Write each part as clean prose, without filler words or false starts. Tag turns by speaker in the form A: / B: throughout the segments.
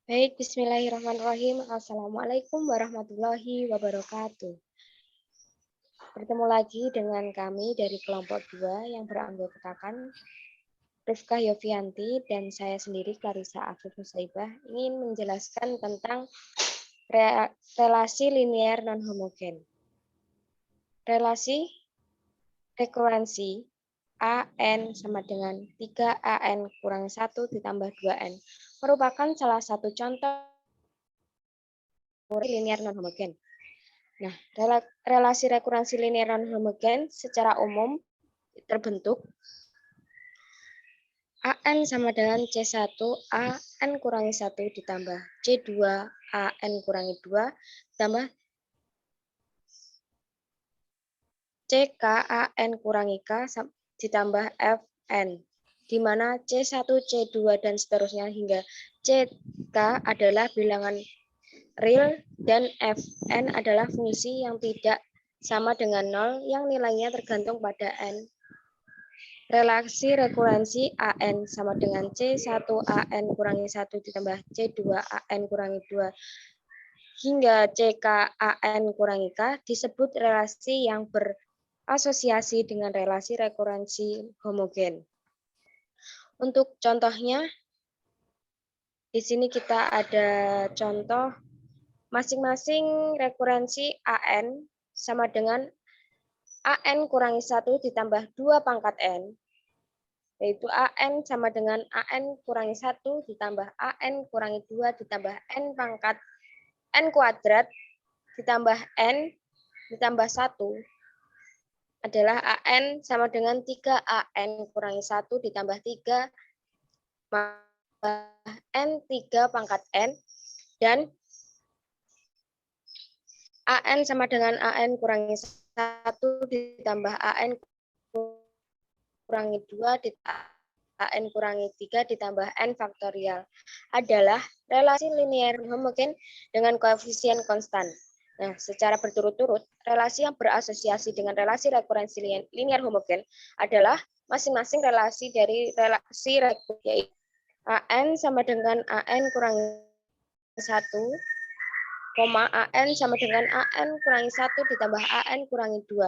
A: Baik, bismillahirrahmanirrahim. Assalamualaikum warahmatullahi wabarakatuh. Bertemu lagi dengan kami dari kelompok 2 yang beranggotakan Rifkah Yofianti dan saya sendiri Clarissa Afif Nusaibah ingin menjelaskan tentang relasi linear non-homogen. Relasi rekurensi AN sama dengan 3AN kurang 1 ditambah 2N merupakan salah satu contoh linear non-homogen. Nah, relasi rekurensi linear non-homogen secara umum terbentuk AN sama dengan C1 AN kurangi 1 ditambah C2 AN kurangi 2 ditambah CK AN kurangi K ditambah FN, di mana C1, C2, dan seterusnya hingga CK adalah bilangan real dan Fn adalah fungsi yang tidak sama dengan 0 yang nilainya tergantung pada N. Relasi rekurensi AN sama dengan C1 AN kurangi 1 ditambah C2 AN kurangi 2 hingga CK AN kurangi K disebut relasi yang berasosiasi dengan relasi rekurensi homogen. Untuk contohnya, di sini kita ada contoh masing-masing rekurensi AN sama dengan AN kurangi 1 ditambah 2 pangkat N, yaitu AN sama dengan AN kurangi 1 ditambah AN kurangi 2 ditambah N pangkat N kuadrat ditambah N ditambah 1 adalah AN sama dengan 3AN kurangi 1 ditambah 3 N 3 pangkat N, dan AN sama dengan AN kurangi 1 ditambah AN kurangi 2 ditambah AN kurangi 3 ditambah N faktorial adalah relasi linear homogen dengan koefisien konstan. Nah, secara berturut-turut, relasi yang berasosiasi dengan relasi rekurensi linear homogen adalah masing-masing relasi dari relasi rekurensi, yaitu AN sama dengan AN kurangi 1, AN sama dengan AN kurangi 1 ditambah AN kurangi 2,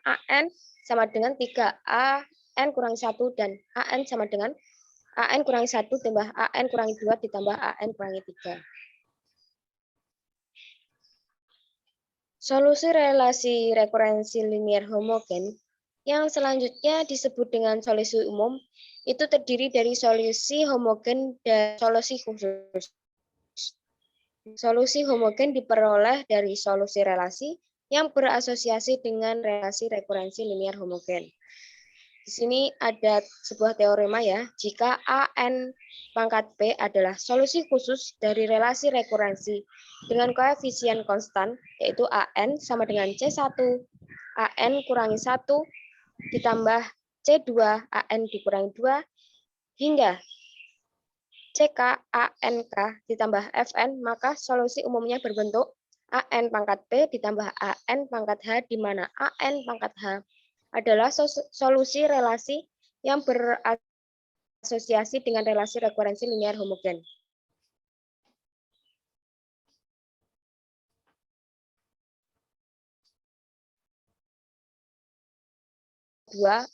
A: AN sama dengan 3 AN kurangi 1 dan AN sama dengan AN kurangi 1 tambah AN kurangi 2 ditambah AN kurangi 3. Solusi relasi rekurensi linear homogen yang selanjutnya disebut dengan solusi umum itu terdiri dari solusi homogen dan solusi khusus. Solusi homogen diperoleh dari solusi relasi yang berasosiasi dengan relasi rekurensi linear homogen. Di sini ada sebuah teorema ya, jika AN pangkat P adalah solusi khusus dari relasi rekurensi dengan koefisien konstan, yaitu AN sama dengan C1 AN kurangi 1 ditambah C2 AN dikurangi 2 hingga CK ANK ditambah FN, maka solusi umumnya berbentuk AN pangkat P ditambah AN pangkat H, di mana AN pangkat H adalah solusi relasi yang berasosiasi dengan relasi rekurensi linear homogen.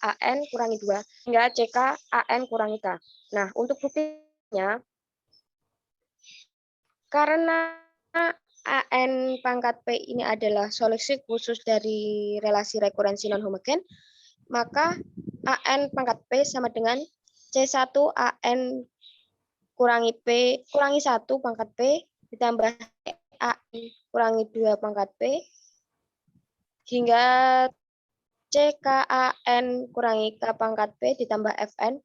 A: AN kurangi 2 hingga CK AN kurangi K. Nah, untuk buktinya, karena AN pangkat P ini adalah solusi khusus dari relasi rekurensi non-homogen, maka AN pangkat P sama dengan C1 AN kurangi P kurangi 1 pangkat P ditambah AN kurangi 2 pangkat P hingga CKAN kurangi K pangkat P ditambah FN.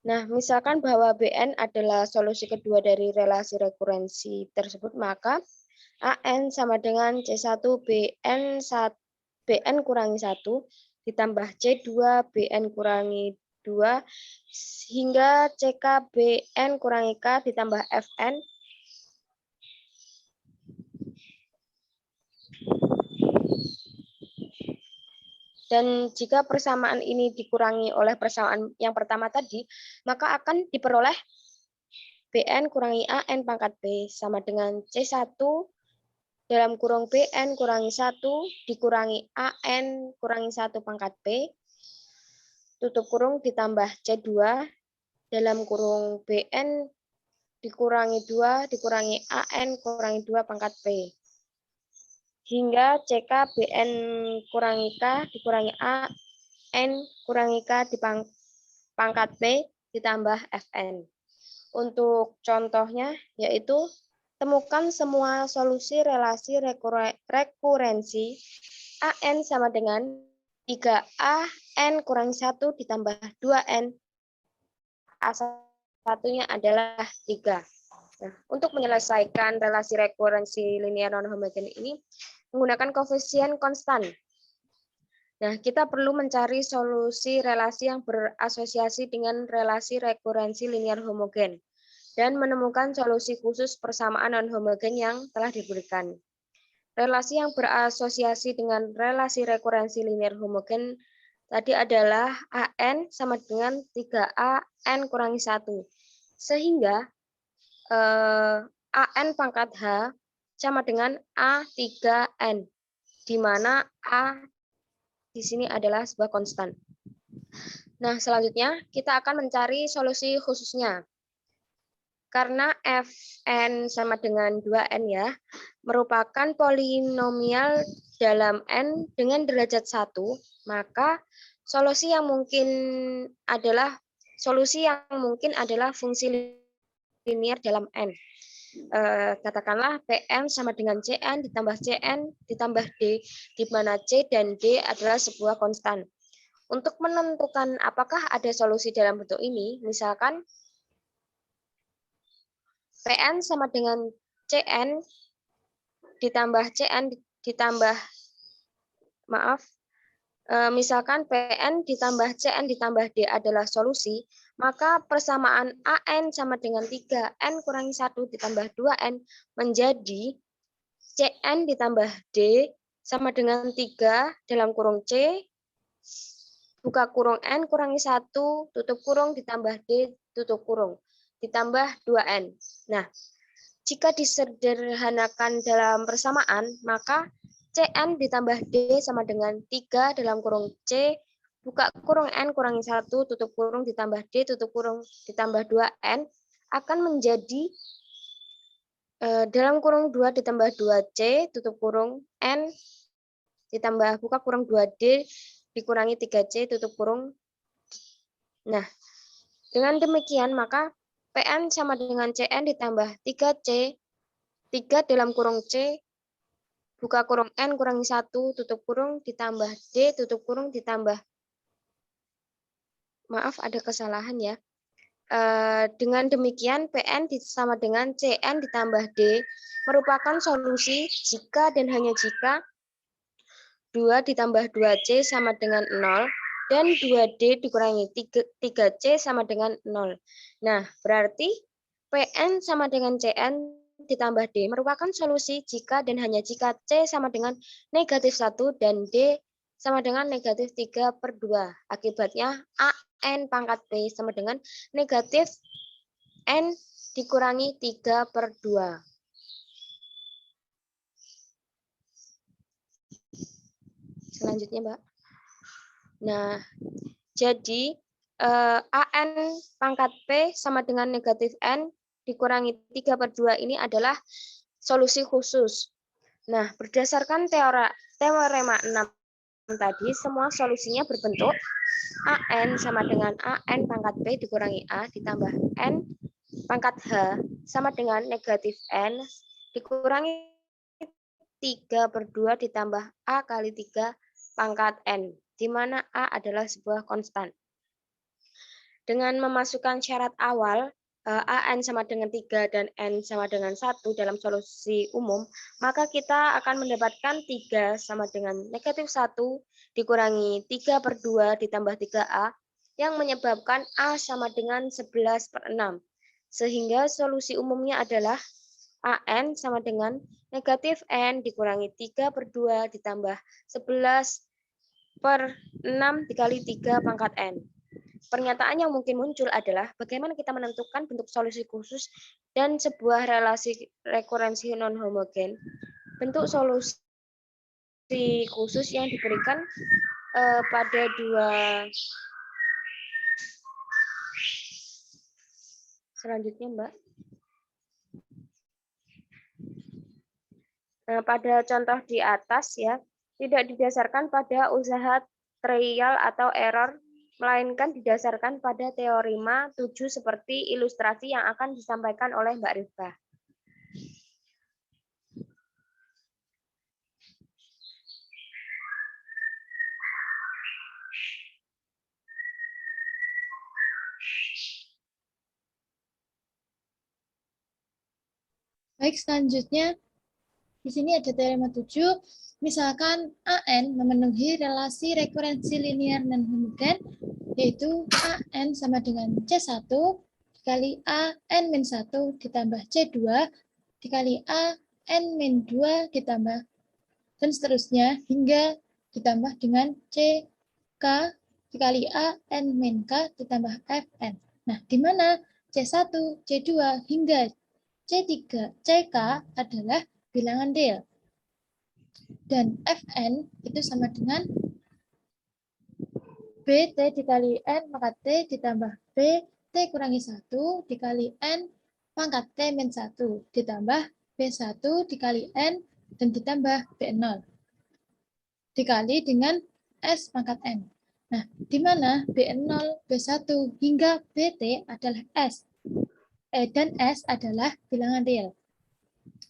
A: Nah, misalkan bahwa BN adalah solusi kedua dari relasi rekurensi tersebut, maka AN sama dengan C1 BN kurangi 1 ditambah C2 BN kurangi 2 hingga CK BN kurangi K ditambah FN. Dan jika persamaan ini dikurangi oleh persamaan yang pertama tadi, maka akan diperoleh Bn kurangi An pangkat B sama dengan C1 dalam kurung Bn kurangi 1 dikurangi An kurangi 1 pangkat B, tutup kurung ditambah C2 dalam kurung Bn dikurangi 2 dikurangi An kurangi 2 pangkat B. Hingga CK Bn kurangi K dikurangi An kurangi K di pangkat B ditambah Fn. Untuk contohnya yaitu temukan semua solusi relasi rekurensi An sama dengan 3A N kurangi 1 ditambah 2N. A satunya adalah 3. Nah, untuk menyelesaikan relasi rekurensi linear non-homogen ini menggunakan koefisien konstan. Nah, kita perlu mencari solusi relasi yang berasosiasi dengan relasi rekurensi linear homogen dan menemukan solusi khusus persamaan non-homogen yang telah diberikan. Relasi yang berasosiasi dengan relasi rekurensi linear homogen tadi adalah An sama dengan 3A N kurangi 1. Sehingga An pangkat H sama dengan A3N, di mana A di sini adalah sebuah konstan. Nah, selanjutnya kita akan mencari solusi khususnya. Karena Fn sama dengan 2N ya, merupakan polinomial dalam N dengan derajat 1, maka solusi yang mungkin adalah fungsi linear dalam N. Katakanlah Pm sama dengan Cn ditambah Cn ditambah D, di mana C dan D adalah sebuah konstan. Untuk menentukan apakah ada solusi dalam bentuk ini, misalkan Pn sama dengan Cn ditambah Cn ditambah, misalkan Pn ditambah Cn ditambah D adalah solusi, maka persamaan An sama dengan 3N kurangi 1 ditambah 2N menjadi Cn ditambah D sama dengan 3 dalam kurung C, buka kurung N kurangi 1, tutup kurung ditambah D, tutup kurung, ditambah 2N. Nah, jika disederhanakan dalam persamaan, maka Cn ditambah D sama dengan 3 dalam kurung C, buka kurung N kurangi 1, tutup kurung ditambah D, tutup kurung ditambah 2N, akan menjadi dalam kurung 2 ditambah 2C, tutup kurung N, ditambah buka kurung 2D, dikurangi 3C, tutup kurung. Nah, dengan demikian maka Pn sama dengan Cn ditambah 3C, 3 dalam kurung C, buka kurung N kurangi 1, tutup kurung, ditambah D, tutup kurung, ditambah, maaf ada kesalahan ya. Dengan demikian Pn sama dengan Cn ditambah D merupakan solusi jika dan hanya jika 2 ditambah 2C sama dengan 0 dan 2D dikurangi 3C sama dengan 0. Nah, berarti Pn sama dengan Cn ditambah D merupakan solusi jika dan hanya jika C sama dengan negatif 1 dan D sama dengan negatif 3/2. Akibatnya An pangkat B sama dengan negatif N dikurangi 3/2. Selanjutnya, Mbak. Nah, jadi An pangkat P sama dengan negatif N dikurangi 3/2 ini adalah solusi khusus. Nah, berdasarkan teorema 6 tadi, semua solusinya berbentuk An sama dengan An pangkat P dikurangi A ditambah N pangkat H sama dengan negatif N dikurangi 3/2 ditambah A kali 3 pangkat N, di mana A adalah sebuah konstan. Dengan memasukkan syarat awal, An sama dengan 3 dan N sama dengan 1 dalam solusi umum, maka kita akan mendapatkan 3 sama dengan negatif 1 dikurangi 3/2 ditambah 3A, yang menyebabkan A sama dengan 11/6. Sehingga solusi umumnya adalah An sama dengan negatif N dikurangi 3/2 ditambah 11/6 dikali 3 pangkat N. pernyataan yang mungkin muncul adalah bagaimana kita menentukan bentuk solusi khusus dan sebuah relasi rekurensi non-homogen. Bentuk solusi khusus yang diberikan pada dua selanjutnya, Mbak. Nah, pada contoh di atas ya, tidak didasarkan pada usaha trial atau error, melainkan didasarkan pada teorema 7 seperti ilustrasi yang akan disampaikan oleh Mbak Rifka.
B: Baik, selanjutnya di sini ada teorema 7. Misalkan AN memenuhi relasi rekurensi linear non homogen, yaitu AN sama dengan C1 dikali AN-1 ditambah C2 dikali AN-2 ditambah dan seterusnya hingga ditambah dengan CK dikali AN-K ditambah FN. Nah, di mana C1, C2 hingga C3, CK adalah bilangan real. Dan Fn itu sama dengan BT dikali N pangkat T ditambah B T kurangi 1 dikali N pangkat T min 1 ditambah B1 dikali N dan ditambah B0 dikali dengan S pangkat N. Nah, di mana B0, B1 hingga BT adalah S. Dan S adalah bilangan real.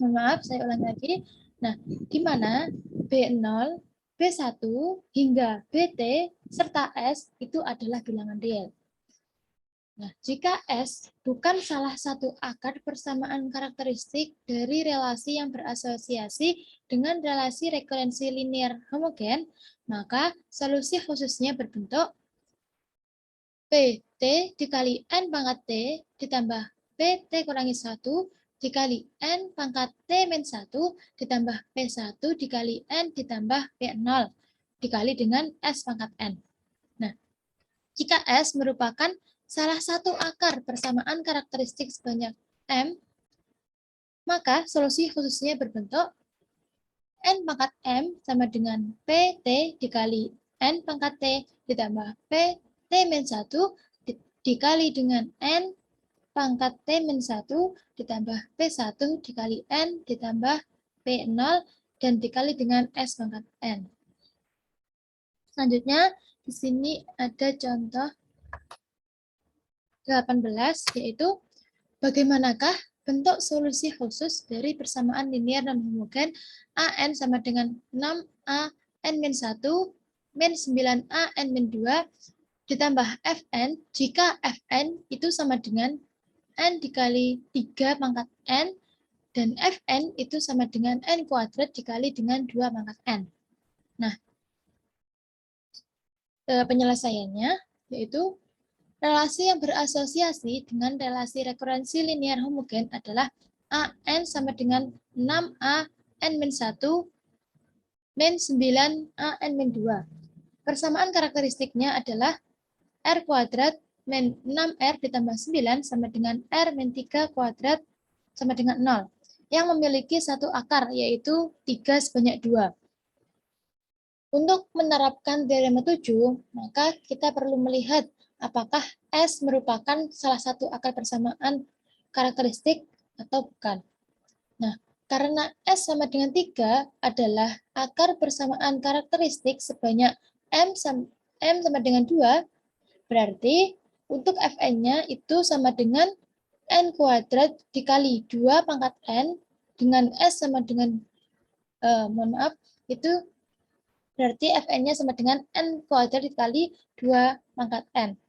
B: Mohon maaf, saya ulang lagi. Nah, di mana B0, B1 hingga BT serta S itu adalah bilangan real. Nah, jika S bukan salah satu akar persamaan karakteristik dari relasi yang berasosiasi dengan relasi rekurensi linear homogen, maka solusi khususnya berbentuk PT dikali N pangkat T ditambah PT kurangi 1 dikali N pangkat T min 1 ditambah P1 dikali N ditambah P0 dikali dengan S pangkat N. Nah, jika S merupakan salah satu akar persamaan karakteristik sebanyak M, maka solusi khususnya berbentuk N pangkat M sama dengan PT dikali N pangkat T ditambah PT min 1 dikali dengan N pangkat T-1 ditambah P1 dikali N ditambah P0 dan dikali dengan S pangkat N. Selanjutnya, di sini ada contoh 18, yaitu bagaimanakah bentuk solusi khusus dari persamaan linear non-homogen AN sama dengan 6A N-1 min 9A N-2 ditambah Fn jika Fn itu sama dengan N dikali 3 pangkat N, dan Fn itu sama dengan N kuadrat dikali dengan 2 pangkat N. Nah, penyelesaiannya yaitu relasi yang berasosiasi dengan relasi rekurensi linear homogen adalah AN sama dengan 6A N-1 min 9A N-2. Persamaan karakteristiknya adalah R kuadrat min 6R ditambah 9 sama dengan R min 3 kuadrat sama dengan 0, yang memiliki satu akar, yaitu 3 sebanyak 2. Untuk menerapkan teorema 7, maka kita perlu melihat apakah S merupakan salah satu akar persamaan karakteristik atau bukan. Nah, karena S sama dengan 3 adalah akar persamaan karakteristik sebanyak M sama dengan 2, berarti untuk Fn-nya itu sama dengan N kuadrat dikali 2 pangkat N dengan S sama dengan, itu berarti Fn-nya sama dengan N kuadrat dikali 2 pangkat N.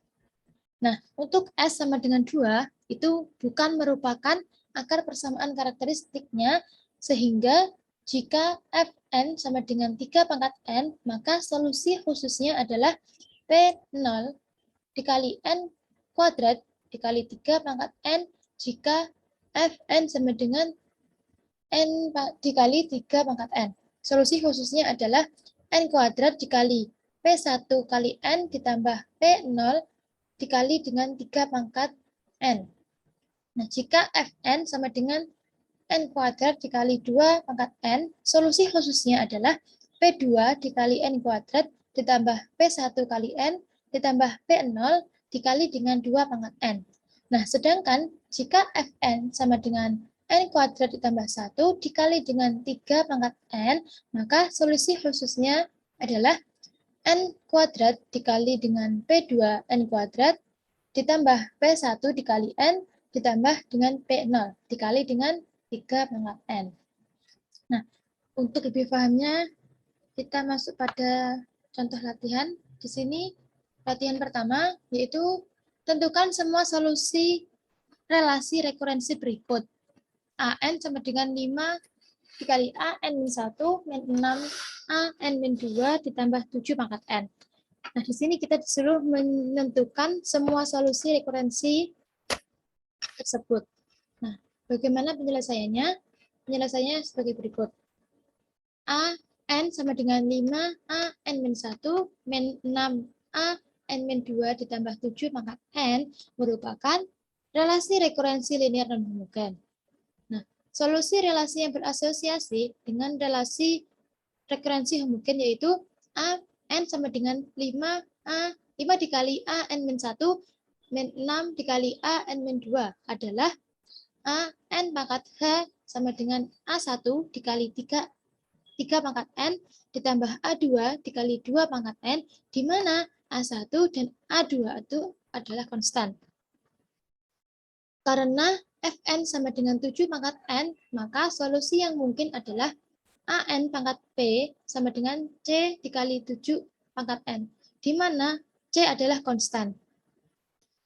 B: Nah, untuk S sama dengan 2, itu bukan merupakan akar persamaan karakteristiknya, sehingga jika Fn sama dengan 3 pangkat N, maka solusi khususnya adalah P0 dikali N kuadrat dikali 3 pangkat N jika Fn sama dengan N dikali 3 pangkat N. Solusi khususnya adalah N kuadrat dikali P1 kali N ditambah P0 dikali dengan 3 pangkat N. Nah, jika Fn sama dengan N kuadrat dikali 2 pangkat N, solusi khususnya adalah P2 dikali N kuadrat ditambah P1 kali N ditambah P0 dikali dengan 2 pangkat N. Nah, sedangkan jika Fn sama dengan N kuadrat ditambah 1 dikali dengan 3 pangkat N, maka solusi khususnya adalah N kuadrat dikali dengan P2 N kuadrat ditambah P1 dikali N ditambah dengan P0 dikali dengan 3 pangkat N. Nah, untuk lebih pahamnya, kita masuk pada contoh latihan. Di sini, latihan pertama, yaitu tentukan semua solusi relasi rekurensi berikut. AN sama dengan 5 dikali AN-1 min 6 AN-2 ditambah 7 pangkat N. Nah, di sini kita disuruh menentukan semua solusi rekurensi tersebut. Nah, bagaimana penyelesaiannya? Penyelesaiannya sebagai berikut. A, N sama dengan 5, A, N-1, min 6, A, N-2 ditambah 7 pangkat N merupakan relasi rekurensi linear non homogen. Nah, solusi relasi yang berasosiasi dengan relasi rekurensi homogen yaitu A, N sama dengan 5, A, 5 dikali A, N-1, min 6 dikali A, N-2 adalah A, N pangkat H sama dengan A1 dikali 3 pangkat N ditambah A2 dikali 2 pangkat N, di mana A1 dan A2 itu adalah konstan. Karena Fn sama dengan 7 pangkat N, maka solusi yang mungkin adalah AN pangkat P sama dengan C dikali 7 pangkat N, di mana C adalah konstan.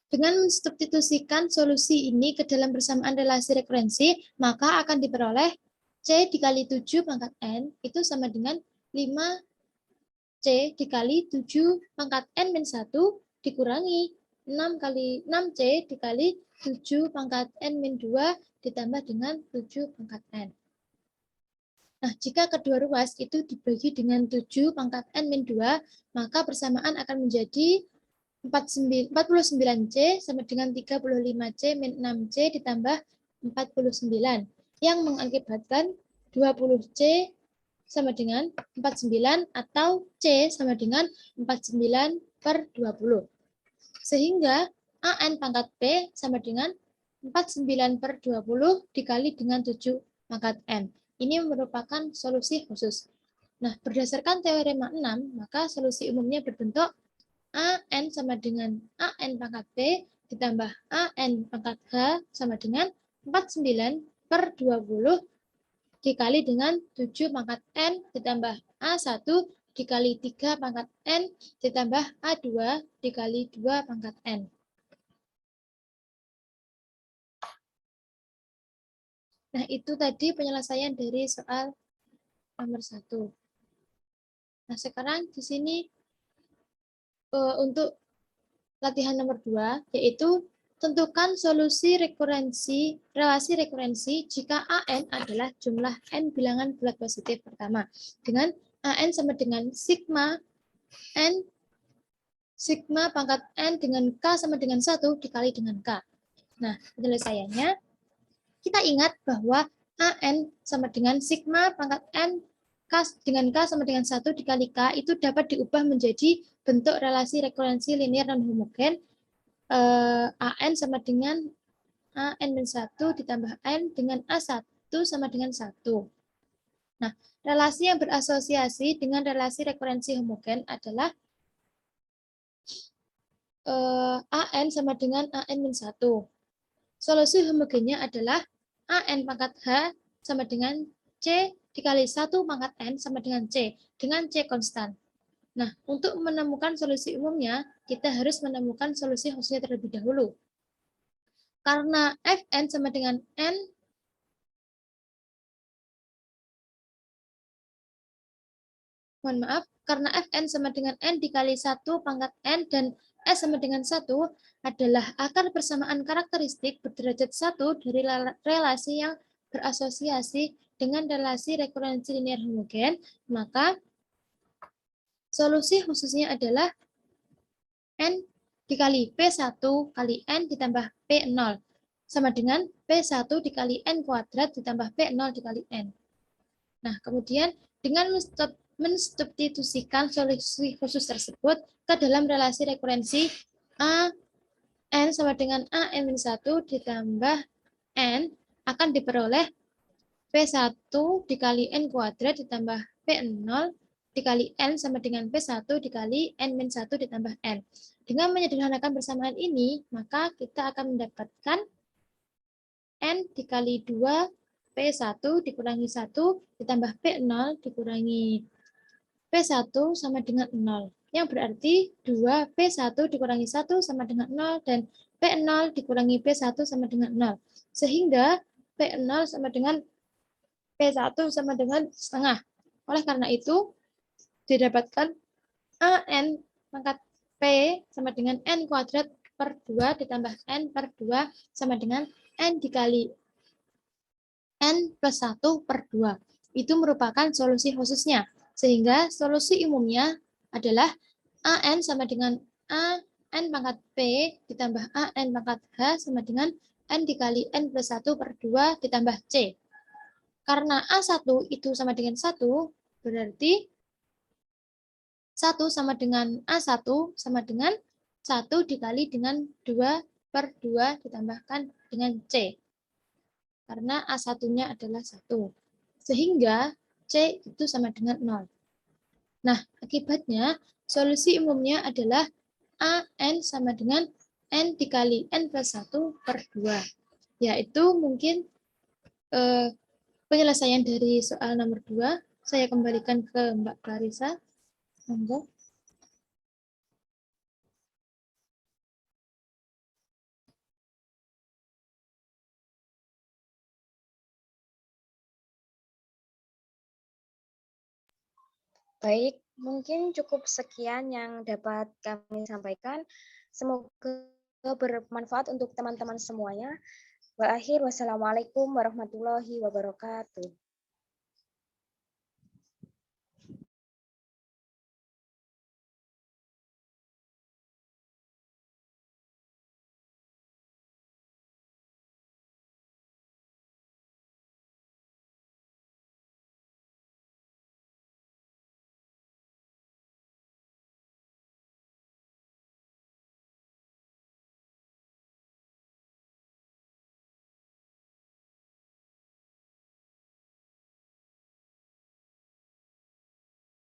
B: Dengan mensubstitusikan solusi ini ke dalam persamaan relasi rekurensi, maka akan diperoleh C dikali 7 pangkat N itu sama dengan 5C dikali 7 pangkat N-1 dikurangi 6C dikali 7 pangkat N-2 ditambah dengan 7 pangkat N. Nah, jika kedua ruas itu dibagi dengan 7 pangkat N-2, maka persamaan akan menjadi 49C sama dengan 35C min 6C ditambah 49, yang mengakibatkan 20C sama dengan 49 atau C sama dengan 49/20. Sehingga AN pangkat P sama dengan 49/20 dikali dengan 7 pangkat N. Ini merupakan solusi khusus. Nah, berdasarkan teorema 6, maka solusi umumnya berbentuk AN sama dengan AN pangkat P ditambah AN pangkat H sama dengan 49/20 dikali dengan 7 pangkat N ditambah A1 dikali 3 pangkat N ditambah A2 dikali 2 pangkat N. Nah, itu tadi penyelesaian dari soal nomor 1. Nah, sekarang di sini untuk latihan nomor 2, yaitu tentukan solusi relasi rekurensi jika AN adalah jumlah N bilangan bulat positif pertama, dengan AN sama dengan sigma N, sigma pangkat N dengan K sama dengan 1 dikali dengan K. Nah, penyelesaiannya, kita ingat bahwa AN sama dengan sigma pangkat N K dengan K sama dengan 1 dikali K itu dapat diubah menjadi bentuk relasi rekurensi linear non homogen AN sama dengan AN-1 ditambah N dengan A1 sama dengan 1. Nah, relasi yang berasosiasi dengan relasi rekurensi homogen adalah AN sama dengan AN-1. Solusi homogennya adalah AN pangkat H sama dengan C dikali 1 pangkat N sama dengan C, dengan C konstan. Nah, untuk menemukan solusi umumnya, kita harus menemukan solusi khususnya terlebih dahulu. Karena Fn sama dengan N, mohon maaf, karena Fn sama dengan N dikali 1 pangkat N dan S sama dengan 1 adalah akar persamaan karakteristik berderajat 1 dari relasi yang berasosiasi dengan relasi rekurensi linear homogen, maka solusi khususnya adalah N dikali P1 kali N ditambah P0 sama dengan P1 dikali N kuadrat ditambah P0 dikali N. Nah, kemudian dengan mensubstitusikan solusi khusus tersebut ke dalam relasi rekurensi A N sama dengan A N-1 ditambah N akan diperoleh P1 dikali N kuadrat ditambah P0 dikali N sama dengan P1 dikali N-1 ditambah N. Dengan menyederhanakan persamaan ini, maka kita akan mendapatkan N dikali 2 P1 dikurangi 1 ditambah P0 dikurangi P1 sama dengan 0. Yang berarti 2 P1 dikurangi 1 sama dengan 0 dan P0 dikurangi P1 sama dengan 0. Sehingga P0 sama dengan P1 sama dengan setengah. Oleh karena itu, didapatkan AN pangkat P sama dengan N kuadrat per 2 ditambah N per 2 sama dengan N dikali N plus 1 per 2. Itu merupakan solusi khususnya. Sehingga solusi umumnya adalah AN sama dengan AN pangkat P ditambah AN pangkat H sama dengan N dikali N plus 1 per 2 ditambah C. Karena A1 itu sama dengan 1, berarti 1 sama dengan A1 sama dengan 1 dikali dengan 2 per 2 ditambahkan dengan C. Karena A1-nya adalah 1. Sehingga C itu sama dengan 0. Nah, akibatnya solusi umumnya adalah AN sama dengan N dikali N plus 1 per 2. Yaitu mungkin penyelesaian dari soal nomor 2, saya kembalikan ke Mbak Clarissa. Monggo.
A: Baik, mungkin cukup sekian yang dapat kami sampaikan. Semoga bermanfaat untuk teman-teman semuanya. Wassalamualaikum warahmatullahi wabarakatuh.